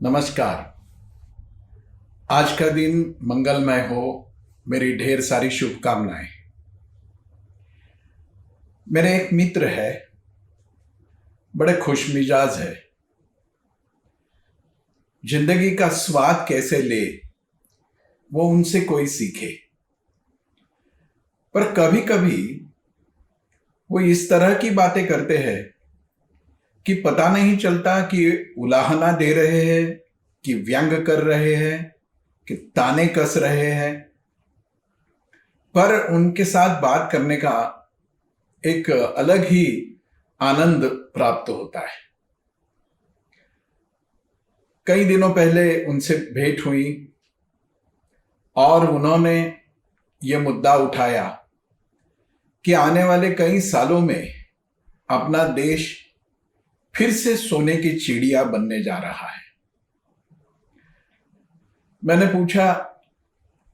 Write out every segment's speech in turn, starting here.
नमस्कार। आज का दिन मंगलमय हो, मेरी ढेर सारी शुभकामनाएं। मेरे एक मित्र है, बड़े खुशमिजाज है। जिंदगी का स्वाद कैसे ले वो उनसे कोई सीखे। पर कभी कभी वो इस तरह की बातें करते हैं कि पता नहीं चलता कि उलाहना दे रहे हैं, कि व्यंग कर रहे हैं, कि ताने कस रहे हैं। पर उनके साथ बात करने का एक अलग ही आनंद प्राप्त होता है। कई दिनों पहले उनसे भेंट हुई और उन्होंने ये मुद्दा उठाया कि आने वाले कई सालों में अपना देश फिर से सोने की चिड़िया बनने जा रहा है। मैंने पूछा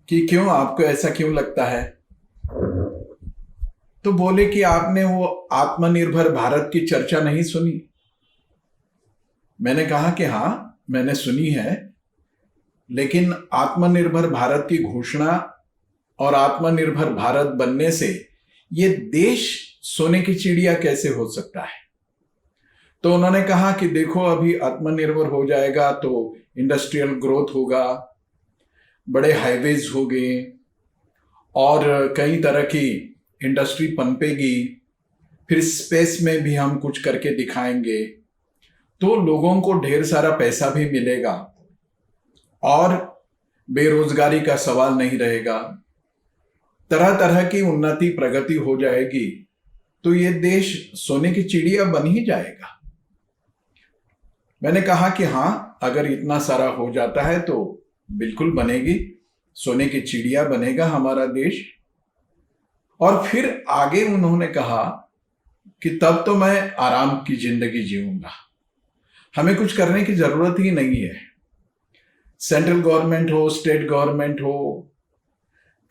कि क्यों, आपको ऐसा क्यों लगता है? तो बोले कि आपने वो आत्मनिर्भर भारत की चर्चा नहीं सुनी। मैंने कहा कि हाँ, मैंने सुनी है, लेकिन आत्मनिर्भर भारत की घोषणा और आत्मनिर्भर भारत बनने से ये देश सोने की चिड़िया कैसे हो सकता है? तो उन्होंने कहा कि देखो, अभी आत्मनिर्भर हो जाएगा तो इंडस्ट्रियल ग्रोथ होगा, बड़े हाईवेज होंगे और कई तरह की इंडस्ट्री पनपेगी, फिर स्पेस में भी हम कुछ करके दिखाएंगे तो लोगों को ढेर सारा पैसा भी मिलेगा और बेरोजगारी का सवाल नहीं रहेगा, तरह तरह की उन्नति प्रगति हो जाएगी, तो ये देश सोने की चिड़िया बन ही जाएगा। मैंने कहा कि हाँ, अगर इतना सारा हो जाता है तो बिल्कुल बनेगी, सोने की चिड़िया बनेगा हमारा देश। और फिर आगे उन्होंने कहा कि तब तो मैं आराम की जिंदगी जीऊंगा, हमें कुछ करने की जरूरत ही नहीं है। सेंट्रल गवर्नमेंट हो, स्टेट गवर्नमेंट हो,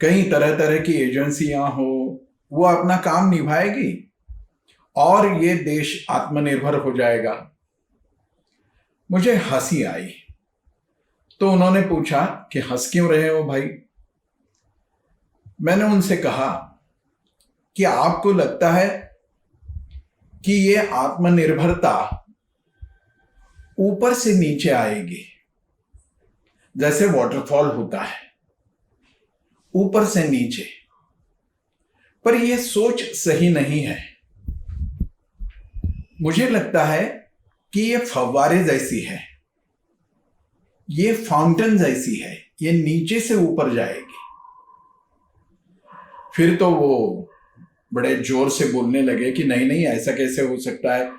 कई तरह तरह की एजेंसियां हो, वो अपना काम निभाएगी और ये देश आत्मनिर्भर हो जाएगा। मुझे हंसी आई। तो उन्होंने पूछा कि हंस क्यों रहे हो भाई? मैंने उनसे कहा कि आपको लगता है कि ये आत्मनिर्भरता ऊपर से नीचे आएगी, जैसे वाटरफॉल होता है ऊपर से नीचे, पर यह सोच सही नहीं है। मुझे लगता है कि ये फव्वारे जैसी है, ये फाउंटेन जैसी है, ये नीचे से ऊपर जाएगी। फिर तो वो बड़े जोर से बोलने लगे कि नहीं नहीं, ऐसा कैसे हो सकता है,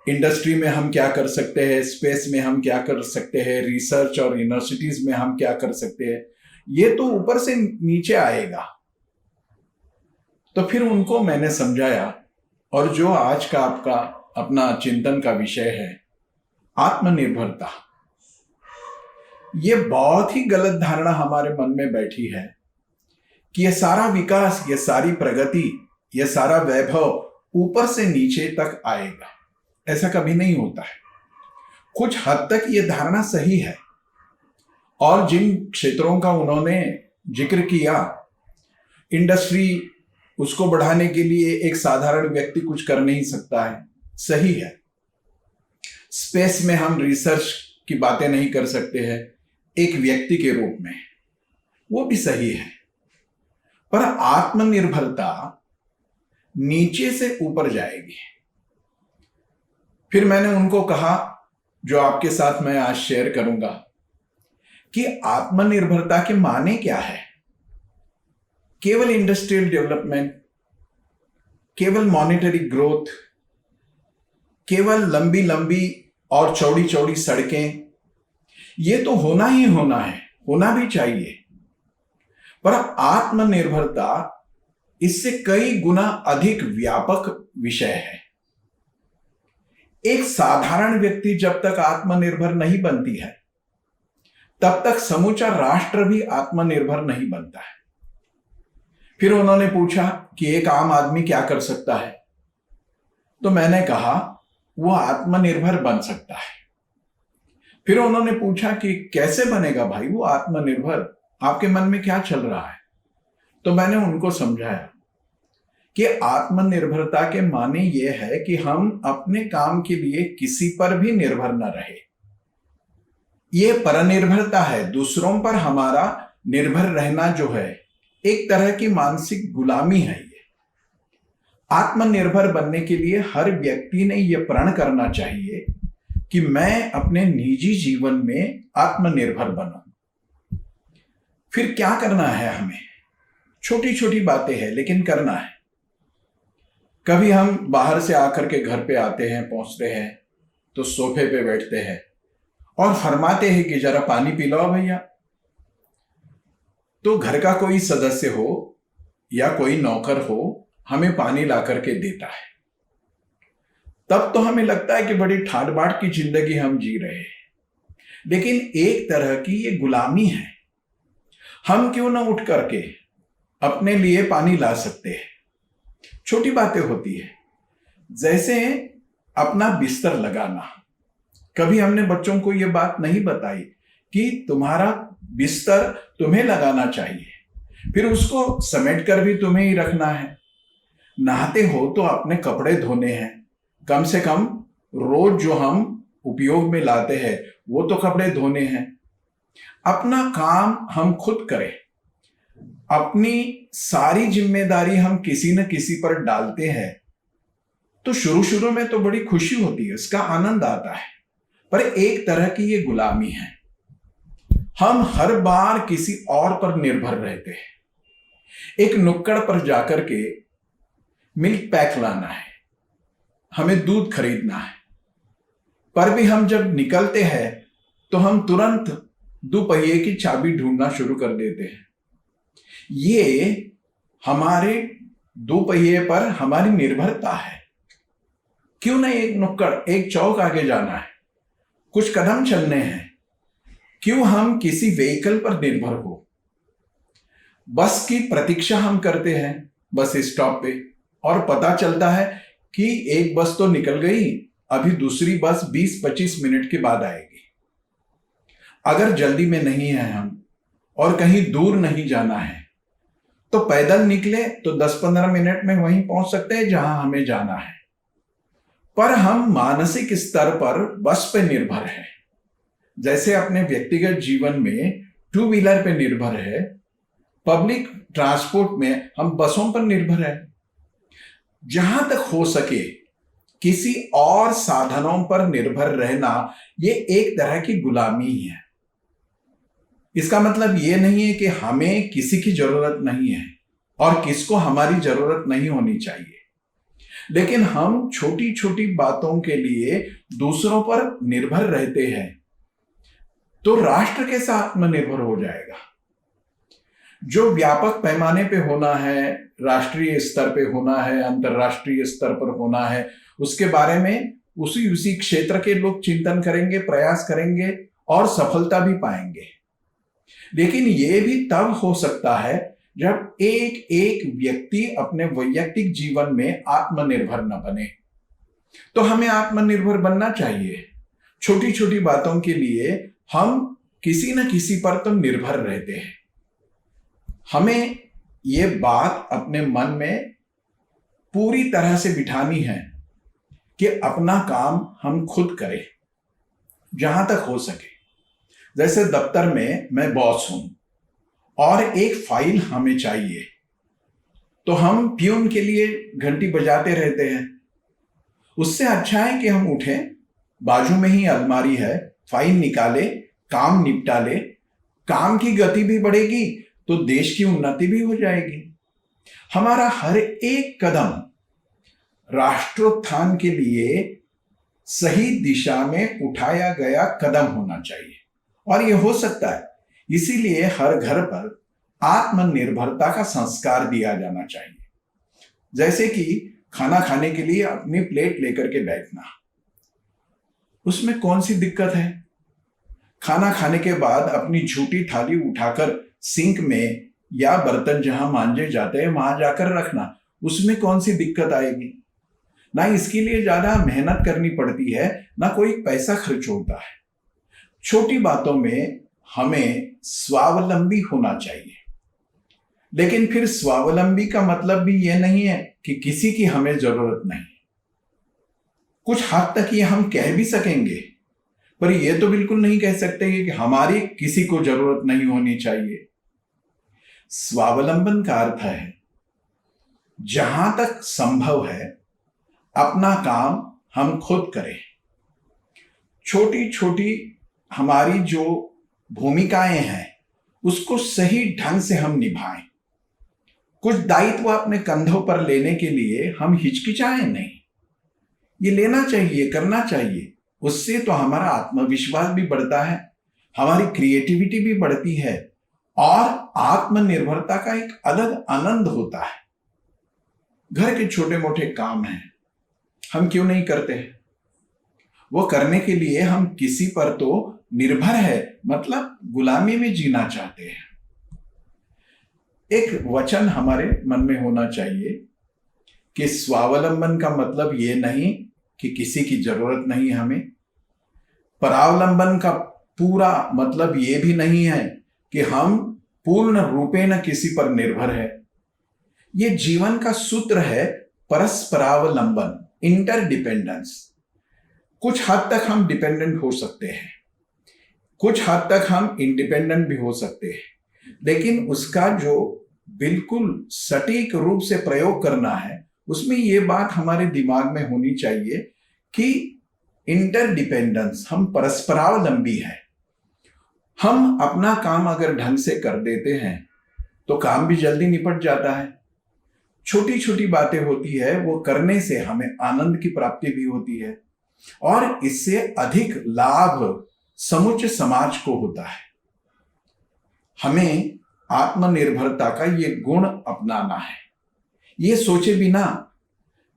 इंडस्ट्री में हम क्या कर सकते हैं, स्पेस में हम क्या कर सकते हैं, रिसर्च और यूनिवर्सिटीज में हम क्या कर सकते हैं, ये तो ऊपर से नीचे आएगा। तो फिर उनको मैंने समझाया, और जो आज का आपका अपना चिंतन का विषय है, आत्मनिर्भरता, ये बहुत ही गलत धारणा हमारे मन में बैठी है कि ये सारा विकास, ये सारी प्रगति, ये सारा वैभव ऊपर से नीचे तक आएगा। ऐसा कभी नहीं होता है। कुछ हद तक ये धारणा सही है, और जिन क्षेत्रों का उन्होंने जिक्र किया, इंडस्ट्री, उसको बढ़ाने के लिए एक साधारण व्यक्ति कुछ कर नहीं सकता है, सही है। स्पेस में हम रिसर्च की बातें नहीं कर सकते हैं एक व्यक्ति के रूप में, वो भी सही है। पर आत्मनिर्भरता नीचे से ऊपर जाएगी। फिर मैंने उनको कहा, जो आपके साथ मैं आज शेयर करूंगा, कि आत्मनिर्भरता के माने क्या है। केवल इंडस्ट्रियल डेवलपमेंट, केवल मॉनेटरी ग्रोथ, केवल लंबी लंबी और चौड़ी चौड़ी सड़कें, ये तो होना ही होना है, होना भी चाहिए। पर आत्मनिर्भरता इससे कई गुना अधिक व्यापक विषय है। एक साधारण व्यक्ति जब तक आत्मनिर्भर नहीं बनती है, तब तक समूचा राष्ट्र भी आत्मनिर्भर नहीं बनता है। फिर उन्होंने पूछा कि एक आम आदमी क्या कर सकता है? तो मैंने कहा, वो आत्मनिर्भर बन सकता है। फिर उन्होंने पूछा कि कैसे बनेगा भाई वो आत्मनिर्भर, आपके मन में क्या चल रहा है? तो मैंने उनको समझाया कि आत्मनिर्भरता के माने ये है कि हम अपने काम के लिए किसी पर भी निर्भर न रहे। ये परनिर्भरता है, दूसरों पर हमारा निर्भर रहना जो है एक तरह की मानसिक गुलामी है। ये आत्मनिर्भर बनने के लिए हर व्यक्ति ने यह प्रण करना चाहिए कि मैं अपने निजी जीवन में आत्मनिर्भर बनूं। फिर क्या करना है हमें? छोटी छोटी बातें हैं लेकिन करना है। कभी हम बाहर से आकर के घर पे आते हैं, पहुंचते हैं तो सोफे पे बैठते हैं और फरमाते हैं कि जरा पानी पी लो भैया। तो घर का कोई सदस्य हो या कोई नौकर हो हमें पानी ला करके देता है, तब तो हमें लगता है कि बड़ी ठाट बाट की जिंदगी हम जी रहे हैं। लेकिन एक तरह की ये गुलामी है। हम क्यों ना उठ करके अपने लिए पानी ला सकते हैं? छोटी बातें होती है, जैसे अपना बिस्तर लगाना। कभी हमने बच्चों को यह बात नहीं बताई कि तुम्हारा बिस्तर तुम्हें लगाना चाहिए, फिर उसको समेट कर भी तुम्हें ही रखना है। नहाते हो तो अपने कपड़े धोने हैं, कम से कम रोज जो हम उपयोग में लाते हैं वो तो कपड़े धोने हैं। अपना काम हम खुद करें। अपनी सारी जिम्मेदारी हम किसी न किसी पर डालते हैं तो शुरू शुरू में तो बड़ी खुशी होती है, उसका आनंद आता है, पर एक तरह की ये गुलामी है। हम हर बार किसी और पर निर्भर रहते हैं। एक नुक्कड़ पर जाकर के मिल्क पैक लाना है, हमें दूध खरीदना है, पर भी हम जब निकलते हैं तो हम तुरंत दोपहिए की चाबी ढूंढना शुरू कर देते हैं। ये हमारे दोपहिए पर हमारी निर्भरता है। क्यों ना एक नुक्कड़, एक चौक आगे जाना है, कुछ कदम चलने हैं, क्यों हम किसी व्हीकल पर निर्भर हो? बस की प्रतीक्षा हम करते हैं बस स्टॉप पे, और पता चलता है कि एक बस तो निकल गई, अभी दूसरी बस 20-25 मिनट के बाद आएगी। अगर जल्दी में नहीं है हम और कहीं दूर नहीं जाना है तो पैदल निकले तो 10-15 मिनट में वहीं पहुंच सकते हैं जहां हमें जाना है। पर हम मानसिक स्तर पर बस पे निर्भर है, जैसे अपने व्यक्तिगत जीवन में टू व्हीलर पे निर्भर है, पब्लिक ट्रांसपोर्ट में हम बसों पर निर्भर है। जहां तक हो सके किसी और साधनों पर निर्भर रहना ये एक तरह की गुलामी ही है। इसका मतलब ये नहीं है कि हमें किसी की जरूरत नहीं है और किसको हमारी जरूरत नहीं होनी चाहिए, लेकिन हम छोटी छोटी बातों के लिए दूसरों पर निर्भर रहते हैं तो राष्ट्र कैसा आत्मनिर्भर हो जाएगा? जो व्यापक पैमाने पे होना है, राष्ट्रीय स्तर पे होना है, अंतरराष्ट्रीय स्तर पर होना है, उसके बारे में उसी क्षेत्र के लोग चिंतन करेंगे, प्रयास करेंगे और सफलता भी पाएंगे। लेकिन यह भी तब हो सकता है जब एक एक व्यक्ति अपने वैयक्तिक जीवन में आत्मनिर्भर न बने। तो हमें आत्मनिर्भर बनना चाहिए। छोटी छोटी बातों के लिए हम किसी न किसी पर तो निर्भर रहते हैं। हमें ये बात अपने मन में पूरी तरह से बिठानी है कि अपना काम हम खुद करें जहां तक हो सके। जैसे दफ्तर में मैं बॉस हूं और एक फाइल हमें चाहिए, तो हम प्यून के लिए घंटी बजाते रहते हैं। उससे अच्छा है कि हम उठें, बाजू में ही अलमारी है, फाइल निकाले, काम निपटा ले। काम की गति भी बढ़ेगी तो देश की उन्नति भी हो जाएगी। हमारा हर एक कदम राष्ट्रोत्थान के लिए सही दिशा में उठाया गया कदम होना चाहिए, और यह हो सकता है इसीलिए हर घर पर आत्मनिर्भरता का संस्कार दिया जाना चाहिए। जैसे कि खाना खाने के लिए अपनी प्लेट लेकर के बैठना, उसमें कौन सी दिक्कत है? खाना खाने के बाद अपनी झूठी थाली उठाकर सिंक में या बर्तन जहां मांजे जाते हैं वहां जाकर रखना, उसमें कौन सी दिक्कत आएगी? ना इसके लिए ज्यादा मेहनत करनी पड़ती है, ना कोई पैसा खर्च होता है। छोटी बातों में हमें स्वावलंबी होना चाहिए, लेकिन फिर स्वावलंबी का मतलब भी यह नहीं है कि किसी की हमें जरूरत नहीं। कुछ हद तक ये हम कह भी सकेंगे, पर यह तो बिल्कुल नहीं कह सकते कि हमारी किसी को जरूरत नहीं होनी चाहिए। स्वावलंबन का अर्थ है जहां तक संभव है अपना काम हम खुद करें। छोटी छोटी हमारी जो भूमिकाएं हैं उसको सही ढंग से हम निभाएं। कुछ दायित्व अपने कंधों पर लेने के लिए हम हिचकिचाएं नहीं, ये लेना चाहिए, करना चाहिए। उससे तो हमारा आत्मविश्वास भी बढ़ता है, हमारी क्रिएटिविटी भी बढ़ती है और आत्मनिर्भरता का एक अलग आनंद होता है। घर के छोटे मोटे काम हैं, हम क्यों नहीं करते हैं? वो करने के लिए हम किसी पर तो निर्भर है, मतलब गुलामी में जीना चाहते हैं। एक वचन हमारे मन में होना चाहिए कि स्वावलंबन का मतलब ये नहीं कि किसी की जरूरत नहीं हमें। परावलंबन का पूरा मतलब ये भी नहीं है कि हम पूर्ण रूपेण किसी पर निर्भर है। ये जीवन का सूत्र है परस्परावलंबन, इंटरडिपेंडेंस। कुछ हद तक हम डिपेंडेंट हो सकते हैं, कुछ हद तक हम इंडिपेंडेंट भी हो सकते हैं, लेकिन उसका जो बिल्कुल सटीक रूप से प्रयोग करना है उसमें ये बात हमारे दिमाग में होनी चाहिए कि इंटरडिपेंडेंस, हम परस्परावलंबी हैं। हम अपना काम अगर ढंग से कर देते हैं तो काम भी जल्दी निपट जाता है। छोटी छोटी बातें होती है, वो करने से हमें आनंद की प्राप्ति भी होती है और इससे अधिक लाभ समुच्चय समाज को होता है। हमें आत्मनिर्भरता का ये गुण अपनाना है, ये सोचे बिना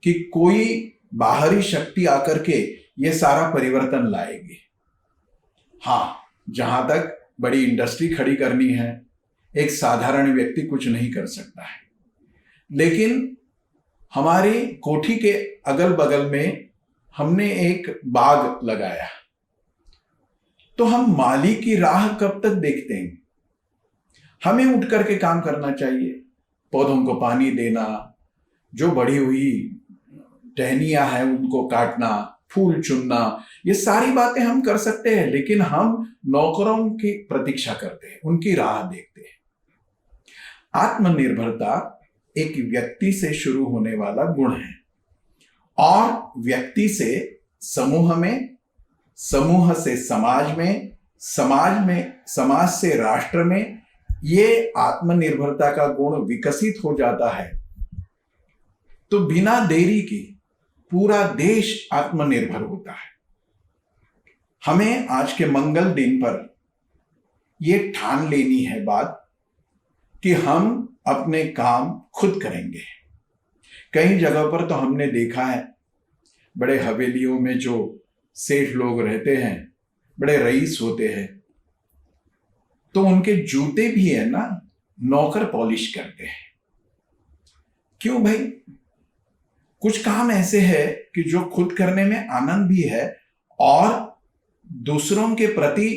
कि कोई बाहरी शक्ति आकर के ये सारा परिवर्तन लाएगी। हाँ, जहां तक बड़ी इंडस्ट्री खड़ी करनी है, एक साधारण व्यक्ति कुछ नहीं कर सकता है, लेकिन हमारी कोठी के अगल बगल में हमने एक बाग लगाया, तो हम माली की राह कब तक देखते हैं? हमें उठ करके काम करना चाहिए, पौधों को पानी देना, जो बढ़ी हुई टहनियां हैं उनको काटना, फूल चुनना, ये सारी बातें हम कर सकते हैं, लेकिन हम नौकरों की प्रतीक्षा करते हैं, उनकी राह देखते हैं। आत्मनिर्भरता एक व्यक्ति से शुरू होने वाला गुण है और व्यक्ति से समूह में, समूह से समाज में, समाज से राष्ट्र में ये आत्मनिर्भरता का गुण विकसित हो जाता है तो बिना देरी के पूरा देश आत्मनिर्भर होता है। हमें आज के मंगल दिन पर यह ठान लेनी है बात कि हम अपने काम खुद करेंगे। कई जगह पर तो हमने देखा है, बड़े हवेलियों में जो सेठ लोग रहते हैं, बड़े रईस होते हैं, तो उनके जूते भी है ना नौकर पॉलिश करते हैं। क्यों भाई? कुछ काम ऐसे है कि जो खुद करने में आनंद भी है और दूसरों के प्रति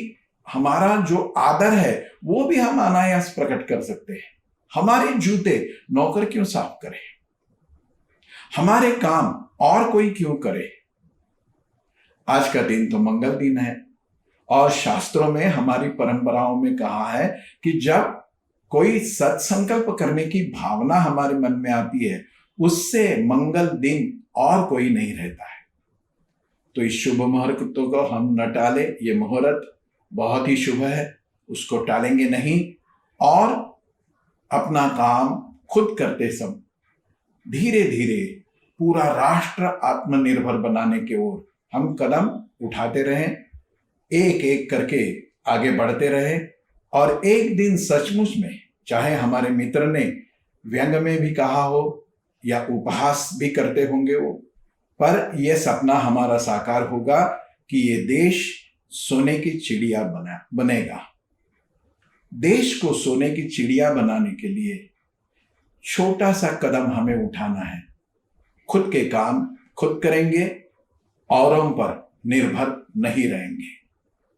हमारा जो आदर है वो भी हम अनायास प्रकट कर सकते हैं। हमारे जूते नौकर क्यों साफ करे? हमारे काम और कोई क्यों करे? आज का दिन तो मंगल दिन है और शास्त्रों में, हमारी परंपराओं में कहा है कि जब कोई सत्संकल्प करने की भावना हमारे मन में आती है, उससे मंगल दिन और कोई नहीं रहता है। तो इस शुभ मुहूर्त को हम न टाले। ये मुहूर्त बहुत ही शुभ है, उसको टालेंगे नहीं और अपना काम खुद करते सब धीरे धीरे पूरा राष्ट्र आत्मनिर्भर बनाने की ओर हम कदम उठाते रहें, एक एक करके आगे बढ़ते रहे और एक दिन सचमुच में, चाहे हमारे मित्र ने व्यंग में भी कहा हो या उपहास भी करते होंगे वो, पर यह सपना हमारा साकार होगा कि ये देश सोने की चिड़िया बनेगा। देश को सोने की चिड़िया बनाने के लिए छोटा सा कदम हमें उठाना है। खुद के काम खुद करेंगे, औरों पर निर्भर नहीं रहेंगे।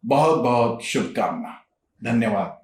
बहुत बहुत शुभकामना। धन्यवाद।